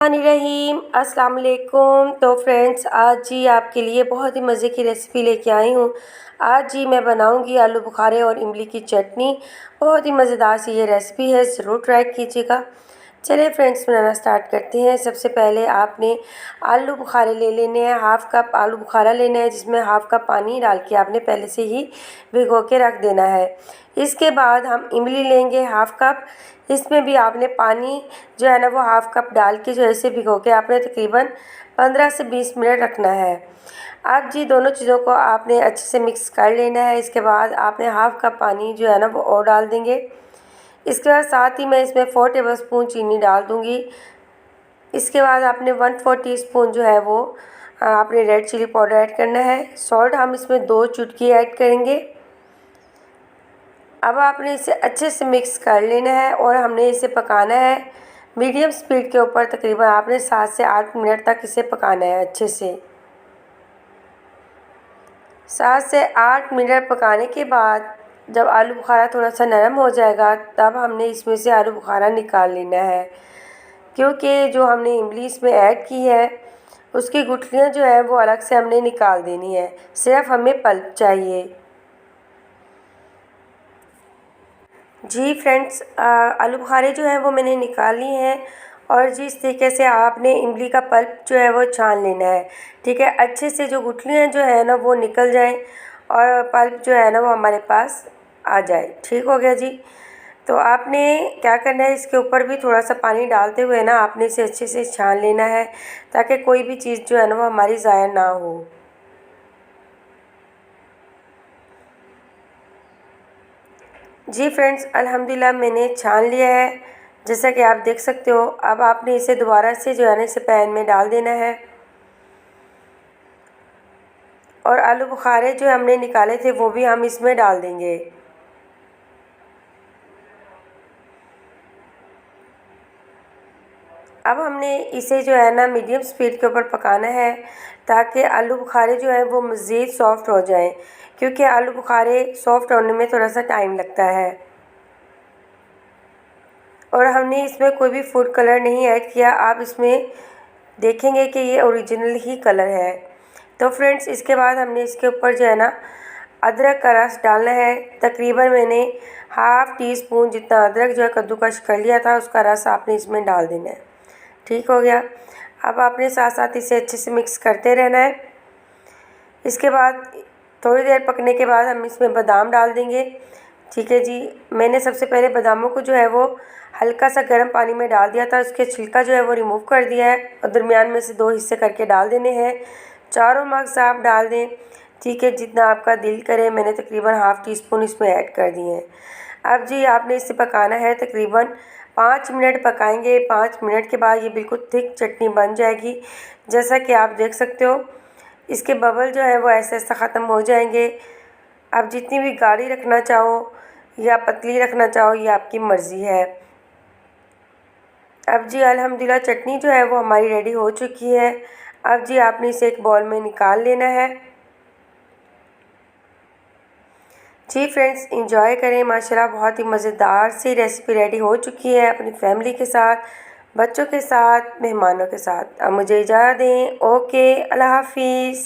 रहीम अस्सलाम वालेकुम। तो फ्रेंड्स, आज जी आपके लिए बहुत ही मज़े की रेसिपी लेके आई हूँ। आज जी मैं बनाऊँगी आलू बुखारे और इमली की चटनी। बहुत ही मज़ेदार सी ये रेसिपी है, ज़रूर ट्राई कीजिएगा। चलिए फ्रेंड्स, बनाना स्टार्ट करते हैं। सबसे पहले आपने आलू बुखारे ले लेने हैं। हाफ़ कप आलू बुखारा लेना है, जिसमें हाफ़ कप पानी डाल के आपने पहले से ही भिगो के रख देना है। इसके बाद हम इमली लेंगे हाफ़ कप। इसमें भी आपने पानी जो है ना वो हाफ़ कप डाल के जो ऐसे भिगो के आपने तकरीबन 15 से 20 मिनट रखना है। अब जी दोनों चीज़ों को आपने अच्छे से मिक्स कर लेना है। इसके बाद आपने हाफ़ कप पानी जो है ना वो और डाल देंगे। इसके बाद साथ ही मैं इसमें 4 टेबलस्पून चीनी डाल दूँगी। इसके बाद आपने 1/4 टीस्पून जो है वो आपने रेड चिली पाउडर ऐड करना है। सॉल्ट हम इसमें 2 चुटकी ऐड करेंगे। अब आपने इसे अच्छे से मिक्स कर लेना है और हमने इसे पकाना है मीडियम स्पीड के ऊपर। तकरीबन आपने 7 से 8 मिनट तक इसे पकाना है अच्छे से। 7 से 8 मिनट पकाने के बाद जब आलू बुखारा थोड़ा सा नरम हो जाएगा, तब हमने इसमें से आलू बुखारा निकाल लेना है, क्योंकि जो हमने इमली इसमें ऐड की है उसकी गुठलियाँ जो है वो अलग से हमने निकाल देनी है। सिर्फ हमें पल्प चाहिए। जी फ्रेंड्स, आलू बुखारे जो है वो मैंने निकाल ली हैं। और जी इस तरीके से आपने इमली का पल्प जो है वो छान लेना है। ठीक है, अच्छे से जो गुठलियाँ जो है ना वो निकल जाएं और पल्प जो है ना वो हमारे पास आ जाए। ठीक हो गया जी। तो आपने क्या करना है, इसके ऊपर भी थोड़ा सा पानी डालते हुए ना आपने इसे अच्छे से छान लेना है, ताकि कोई भी चीज़ जो है ना वो हमारी ज़ाया ना हो। जी फ्रेंड्स, अल्हम्दुलिल्लाह मैंने छान लिया है, जैसा कि आप देख सकते हो। अब आपने इसे दोबारा से जो है ना इसे पैन में डाल देना है और आलू बुखारे जो हमने निकाले थे वो भी हम इसमें डाल देंगे। अब हमने इसे जो है ना मीडियम स्पीड के ऊपर पकाना है, ताकि आलू बुखारे जो है वो मज़ीद सॉफ़्ट हो जाएं, क्योंकि आलू बुखारे सॉफ़्ट होने में थोड़ा सा टाइम लगता है। और हमने इसमें कोई भी फूड कलर नहीं ऐड किया। आप इसमें देखेंगे कि ये ओरिजिनल ही कलर है। तो फ्रेंड्स, इसके बाद हमने इसके ऊपर जो है ना अदरक का रस डालना है। तकरीबन मैंने हाफ़ टी स्पून जितना अदरक जो है कद्दूकस कर लिया था, उसका रस आपने इसमें डाल देना है। ठीक हो गया। अब आपने साथ साथ इसे अच्छे से मिक्स करते रहना है। इसके बाद थोड़ी देर पकने के बाद हम इसमें बादाम डाल देंगे। ठीक है जी, मैंने सबसे पहले बादामों को जो है वो हल्का सा गर्म पानी में डाल दिया था, उसके छिलका जो है वो रिमूव कर दिया है और दरमियान में से 2 हिस्से करके डाल देने हैं। चारों मग्ज़ आप डाल दें। ठीक है, जितना आपका दिल करे। मैंने तकरीबन हाफ़ टी स्पून इसमें ऐड कर दिए हैं। अब जी आपने इसे पकाना है, तकरीबन 5 मिनट पकाएंगे। 5 मिनट के बाद ये बिल्कुल थिक चटनी बन जाएगी, जैसा कि आप देख सकते हो। इसके बबल जो है वो ऐसे ऐसे ख़त्म हो जाएंगे। आप जितनी भी गाढ़ी रखना चाहो या पतली रखना चाहो, ये आपकी मर्ज़ी है। अब जी अल्हम्दुलिल्लाह चटनी जो है वो हमारी रेडी हो चुकी है। अब जी आपने इसे एक बाउल में निकाल लेना है। जी फ्रेंड्स, इंजॉय करें। माशाल्लाह बहुत ही मज़ेदार सी रेसिपी रेडी हो चुकी है, अपनी फैमिली के साथ, बच्चों के साथ, मेहमानों के साथ। अब मुझे इजाज़त दें। ओके, अल्लाह हाफिज़।